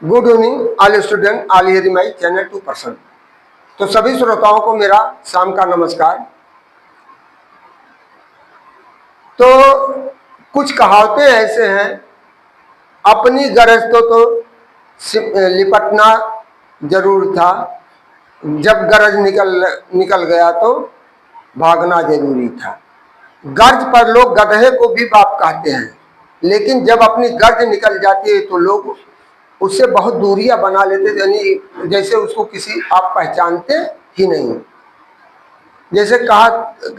Good evening all student, all here my channel 2%। तो सभी श्रोताओं को मेरा शाम का नमस्कार। तो कुछ कहावतें ऐसे हैं, अपनी गरज तो लिपटना जरूर था, जब गरज निकल गया तो भागना जरूरी था। गर्ज पर लोग गधे को भी बाप कहते हैं, लेकिन जब अपनी गर्ज निकल जाती है तो लोग उससे बहुत दूरियां बना लेते, यानी जैसे उसको किसी आप पहचानते ही नहीं। जैसे कहा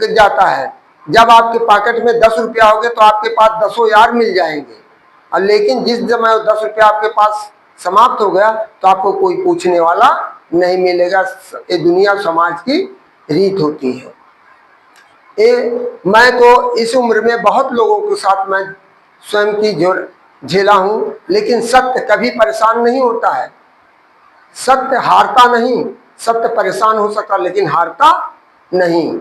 जाता है, जब आपके पॉकेट में 10 रुपया होंगे तो आपके पास 10 यार मिल जाएंगे, और लेकिन जिस समय 10 रुपया आपके पास समाप्त हो गया तो आपको कोई पूछने वाला नहीं मिलेगा। ये दुनिया समाज की रीत होती है। मैं तो इस उम्र में बहुत लोगों के साथ मैं स्वयं की झेला हूं, लेकिन सत्य कभी परेशान नहीं होता है। सत्य हारता नहीं, सत्य परेशान हो सकता लेकिन हारता नहीं।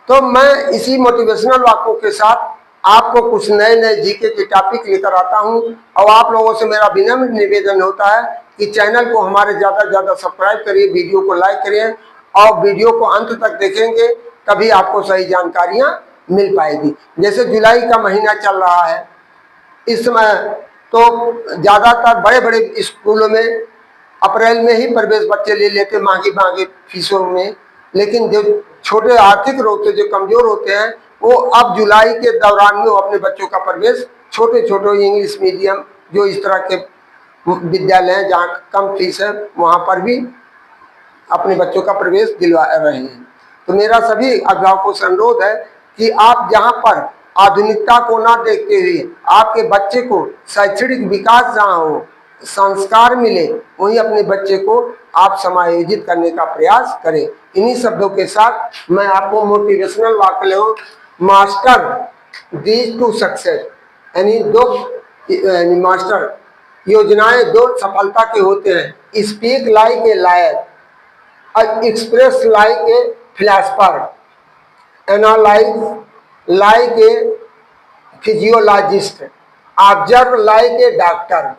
तो मैं इसी मोटिवेशनल वाक्यों के साथ आपको कुछ नए नए जीके के टॉपिक लेकर आता हूं, और आप लोगों से मेरा विनम्र निवेदन होता है कि चैनल को हमारे ज़्यादा से ज़्यादा सब्सक्राइब करिए, वीडियो को लाइक करिए, और वीडियो को अंत तक देखेंगे तभी आपको सही जानकारियां मिल पाएगी। जैसे जुलाई का महीना चल रहा है, इस समय तो ज़्यादातर बड़े बड़े स्कूलों में अप्रैल में ही प्रवेश बच्चे ले लेते महंगी महंगी फीसों में, लेकिन जो छोटे आर्थिक रूप से जो कमजोर होते हैं वो अब जुलाई के दौरान में वो अपने बच्चों का प्रवेश छोटे छोटे इंग्लिश मीडियम जो इस तरह के विद्यालय हैं जहाँ कम फीस है वहाँ पर भी अपने बच्चों का प्रवेश दिलवा रहे हैं। तो मेरा सभी अभिभावकों से अनुरोध है कि आप जहाँ पर आधुनिकता को ना देखते हुए आपके बच्चे को शैक्षणिक विकास जहाँ हो, संस्कार मिले, वहीं अपने बच्चे को आप समायोजित करने का प्रयास करें। इन्हीं शब्दों के साथ मैं आपको मोटिवेशनल वाक्य हूँ, मास्टर दीज टू सक्सेस, यानी दो मास्टर योजनाएं दो सफलता के होते हैं। Speak like a liar, express like a philosopher, analyse like a physiologist, observe like a doctor,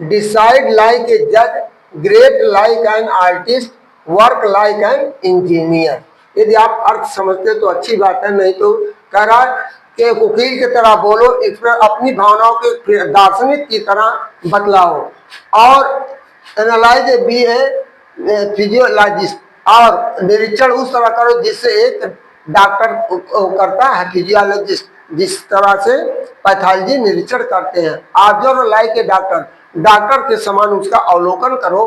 decide like a जज, great like an artist, work like an engineer. यदि आप अर्थ समझते तो अच्छी बात है, नहीं तो कह रहा कि वकील की तरह बोलो, अपनी भावनाओं के दार्शनिक की तरह बतलाओ, और एनालाइज बी है फिजियोलॉजिस्ट, और निरीक्षण उस तरह करो जिससे एक डॉक्टर करता है, फिजियोलॉजिस्ट जिस तरह से पैथोलॉजी निरीक्षण करते हैं। Observe like a doctor, doctor के समान उसका अवलोकन करो।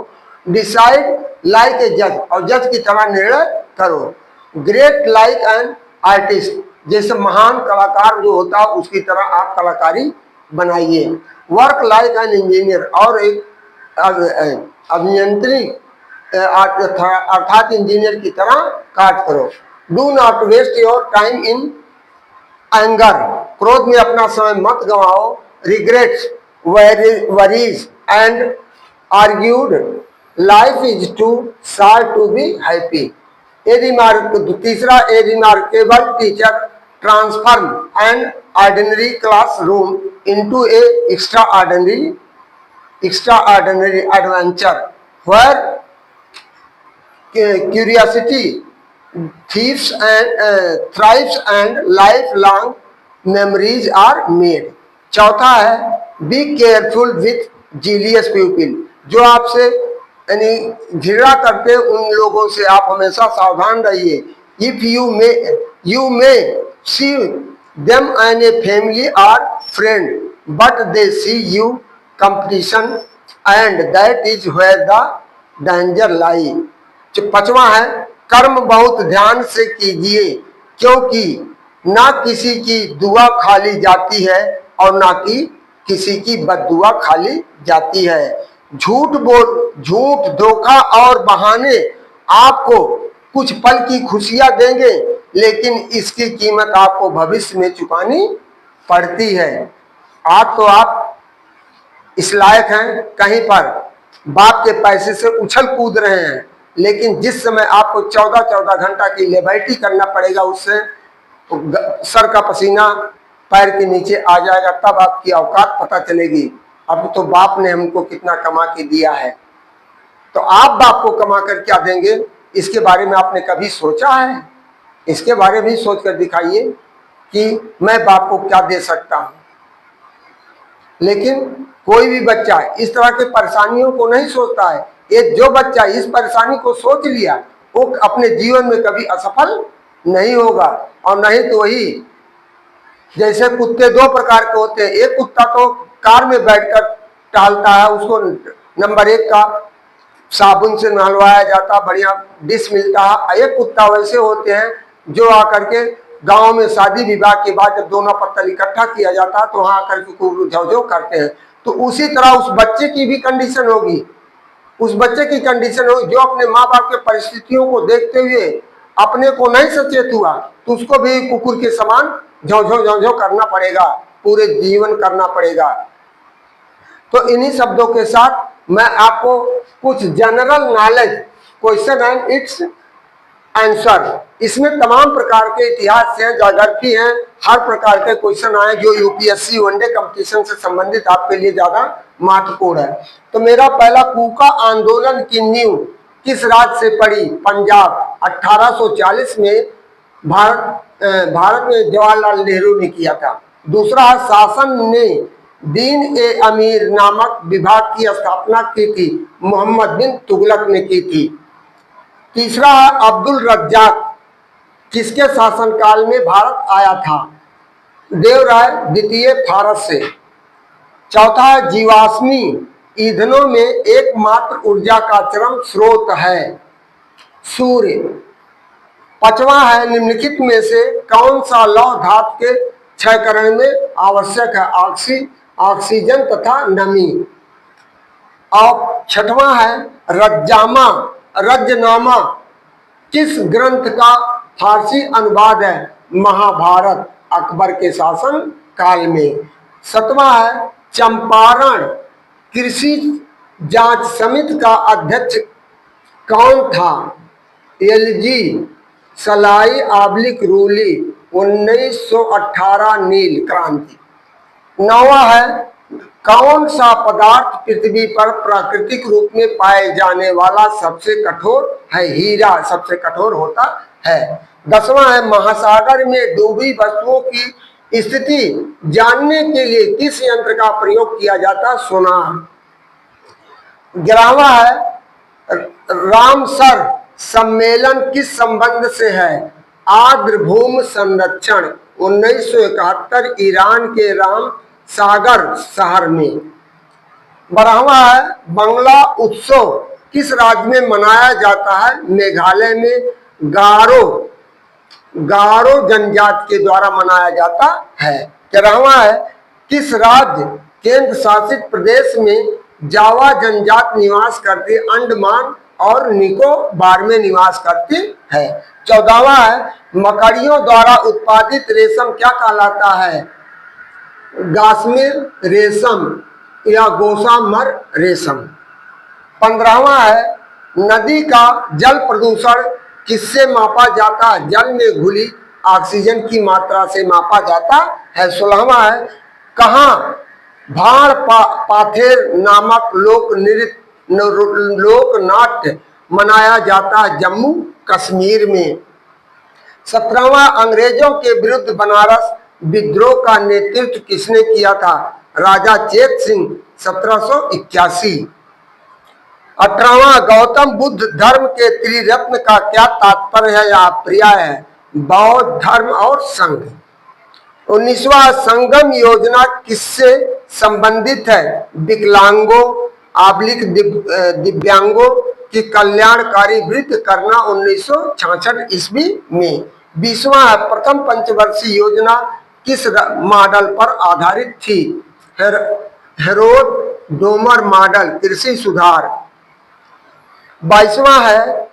डिसाइड लाइक ए जज, और जज की तरह निर्णय करो। ग्रेट लाइक एन आर्टिस्ट, जैसे महान कलाकार जो होता है उसकी तरह आप कलाकारी बनाइए। वर्क लाइक एन इंजीनियर, और एक अभियंत्री अर्थात इंजीनियर की तरह कार्य करो। Do not waste your time in anger, क्रोध में अपना समय मत गंवाओ। Regrets, worries and argued, life is too short to be happy. तीसरा, a remarkable teacher transform an ordinary classroom into a extraordinary adventure where curiosity thrives and lifelong memories are made। चौथा है, be careful with zealous people, जो आपसे यानी घृणा करते उन लोगों से आप हमेशा सावधान रहिए। If you may see them an a family और friend, but they see you competition and that is where the danger lie. पांचवा है, कर्म बहुत ध्यान से कीजिए, क्योंकि ना किसी की दुआ खाली जाती है और ना कि किसी की बद्दुआ खाली जाती है। झूठ, धोखा और बहाने आपको कुछ पल की खुशियां देंगे, लेकिन इसकी कीमत आपको भविष्य में चुकानी पड़ती है। आज तो आप इस लायक हैं, कहीं पर बाप के पैसे से उछल कूद रहे हैं, लेकिन जिस समय आपको 14-14 घंटा की लेबर्टी करना पड़ेगा, उससे सर का पसीना पैर के नीचे आ जाएगा, तब आपकी औकात पता चलेगी। अब तो बाप ने हमको कितना कमा के दिया है, तो आप बाप को कमा कर क्या देंगे, इसके बारे में आपने कभी सोचा है? इसके बारे में सोच कर दिखाइए कि मैं बाप को क्या दे सकता हूं। लेकिन कोई भी बच्चा इस तरह के परेशानियों को नहीं सोचता है। ये जो बच्चा इस परेशानी को सोच लिया वो अपने जीवन में कभी असफल नहीं होगा। और नहीं तो वही, जैसे कुत्ते दो प्रकार के होते हैं, एक कुत्ता तो कार में बैठकर टहलता है, उसको नंबर 1 का साबुन से नहलवाया जाता, बढ़िया डिश मिलता है। एक कुत्ता वैसे होते हैं जो आकर के गांव में शादी विवाह के बाद जब दोनों पत्तल इकट्ठा किया जाता है तो वहां आकर के खूब झवझव करते हैं। तो उसी तरह उस बच्चे की भी कंडीशन होगी, उस बच्चे की कंडीशन होगी जो अपने माँ बाप के परिस्थितियों को देखते हुए अपने को नहीं सचेत हुआ, तो उसको भी कुकुर के समान झवझव झवझव करना पड़ेगा, पूरे जीवन करना पड़ेगा। तो इन्हीं शब्दों के साथ मैं आपको कुछ general knowledge question and it's answer, इसमें तमाम प्रकार के इतिहास हैं, ज्योग्राफी हैं, हर प्रकार के क्वेश्चन आए जो यूपीएससी वनडे कंपटीशन से संबंधित आपके लिए ज्यादा महत्वपूर्ण है। तो मेरा पहला, कूका आंदोलन की नींव किस राज्य से पड़ी? पंजाब। 1840 में भारत में जवाहरलाल नेहरू ने किया था। दूसरा, शासन ने दीन ए अमीर नामक विभाग की स्थापना की थी, मोहम्मद बिन तुगलक ने की थी। तीसरा, अब्दुल रज्जाक किसके शासनकाल में भारत आया था? देवराय द्वितीय फारस से। चौथा, जीवाश्मी ईंधनों में एकमात्र ऊर्जा का चरम स्रोत है सूर्य। पांचवा है, निम्नलिखित में से कौन सा लौह धातु के क्षयकरण में आवश्यक है? ऑक्सीजन तथा नमी। और छठवां है, रज्जनामा किस ग्रंथ का फारसी अनुवाद है? महाभारत, अकबर के शासन काल में। सातवां है, चंपारण कृषि जांच समिति का अध्यक्ष कौन था? एलजी सलाई आब्लिक रूली, 1918 नील क्रांति। नौवां है, कौन सा पदार्थ पृथ्वी पर प्राकृतिक रूप में पाए जाने वाला सबसे कठोर है? हीरा सबसे कठोर होता है। 10वां है, महासागर में डूबी वस्तुओं की स्थिति जानने के लिए किस यंत्र का प्रयोग किया जाता? सोनार। 11वां है, रामसर सम्मेलन किस संबंध से है? आर्द्रभूमि संरक्षण, 1971 ईरान के राम सागर शहर में। 12वां है, बंगला उत्सव किस राज्य में मनाया जाता है? मेघालय में गारो जनजाति के द्वारा मनाया जाता है। 13वां है, किस राज्य केंद्र शासित प्रदेश में जावा जनजाति निवास करती, अंडमान और निकोबार में निवास करती है? 14वां है, मकड़ियों द्वारा उत्पादित रेशम क्या कहलाता है? गाश्मीर रेशम या गोसामर रेशम। 15वां है, नदी का जल प्रदूषण किससे मापा जाता है? जल में घुली ऑक्सीजन की मात्रा से मापा जाता है। 16वां है, कहाँ भाड़ पाथेर नामक लोक नाट्य मनाया जाता है? जम्मू कश्मीर में। 17वां, अंग्रेजों के विरुद्ध बनारस विद्रोह का नेतृत्व किसने किया था? राजा चेत सिंह, 1781। 18वां, गौतम बुद्ध धर्म के त्रिरत्न का क्या तात्पर्य है या पर्याय है? बौद्ध धर्म और संघ। 19वां, संगम योजना किससे संबंधित है? विकलांगों दिव्यांगों की कल्याणकारी वृत्ति करना, 1966 ईस्वी में। 20वां है, प्रथम पंचवर्षीय योजना किस मॉडल पर आधारित थी? हेरोड डोमर मॉडल, कृषि सुधार। 21वां है,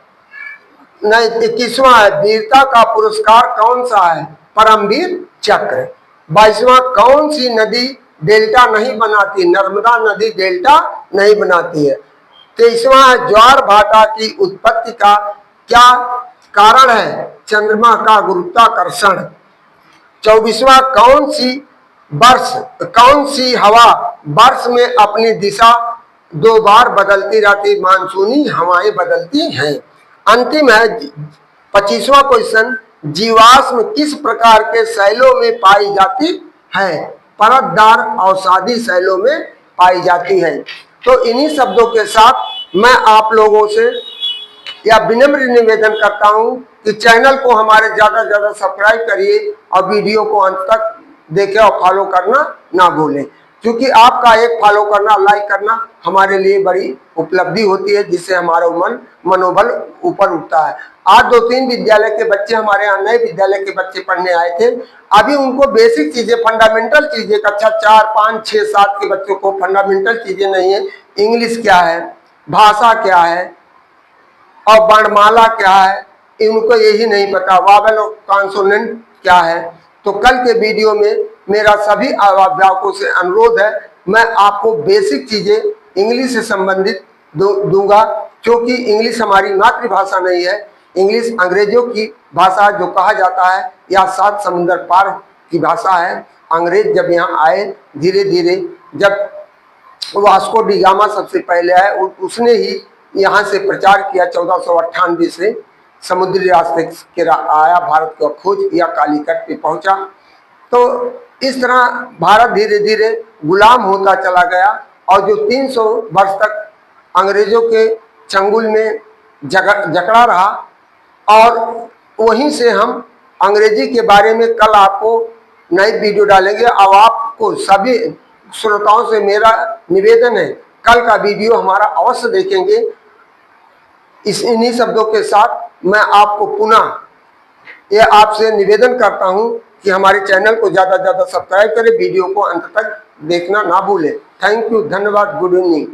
21वां है, वीरता का पुरस्कार कौन सा है? परमवीर चक्र। 22वां, कौन सी नदी डेल्टा नहीं बनाती? नर्मदा नदी डेल्टा नहीं बनाती है। 23वां, ज्वार भाटा की उत्पत्ति का क्या कारण है? चंद्रमा का गुरुत्वाकर्षण। 24वां, कौन सी वर्ष, कौन सी हवा वर्ष में अपनी दिशा 2 बार बदलती रहती, मानसूनी हवाएं बदलती हैं। अंतिम है 25वां क्वेश्चन, जीवाश्म किस प्रकार के शैलों में पाई जाती है? परतदार अवसादी शैलों में पाई जाती है। तो इन्हीं शब्दों के साथ मैं आप लोगों से या विनम्र निवेदन करता हूं कि चैनल को हमारे ज्यादा से ज्यादा सब्सक्राइब करिए और वीडियो को अंत तक देखें और फॉलो करना ना भूलें, क्योंकि आपका एक फॉलो करना, लाइक करना हमारे लिए बड़ी उपलब्धि होती है, जिससे हमारा मनोबल ऊपर उठता है। आज 2-3 विद्यालय के बच्चे हमारे यहाँ, नए विद्यालय के बच्चे पढ़ने आए थे। अभी उनको बेसिक चीजें, फंडामेंटल चीजें, कक्षा 4, 5, 6, 7 के बच्चों को फंडामेंटल चीजें नहीं है। इंग्लिश क्या है, भाषा क्या है और वर्णमाला क्या है, इनको यही नहीं पता, वावल और कॉन्सोनेंट क्या है। तो कल के वीडियो में मेरा सभी अभिभावकों से अनुरोध है, मैं आपको बेसिक चीजें इंग्लिश से संबंधित दूंगा, क्योंकि इंग्लिश हमारी मातृभाषा नहीं है। इंग्लिश अंग्रेजों की भाषा जो कहा जाता है, या 7 समुंदर पार की भाषा है। अंग्रेज जब यहाँ आए, धीरे धीरे, जब वास्को डी गामा सबसे पहले आए, उसने ही यहाँ से प्रचार किया 1498 से, समुद्री रास्ते के आया, भारत को खोज किया, कालीकट पे पहुंचा। तो इस तरह भारत धीरे धीरे गुलाम होता चला गया, और जो 300 वर्ष तक अंग्रेजों के चंगुल में जकड़ा रहा, और वहीं से हम अंग्रेजी के बारे में कल आपको नई वीडियो डालेंगे। अब आपको सभी श्रोताओं से मेरा निवेदन है, कल का वीडियो हमारा अवश्य देखेंगे। इन्हीं शब्दों के साथ मैं आपको पुनः ये आपसे निवेदन करता हूं कि हमारे चैनल को ज़्यादा से ज़्यादा सब्सक्राइब करें, वीडियो को अंत तक देखना ना भूलें। थैंक यू, धन्यवाद, गुड इवनिंग।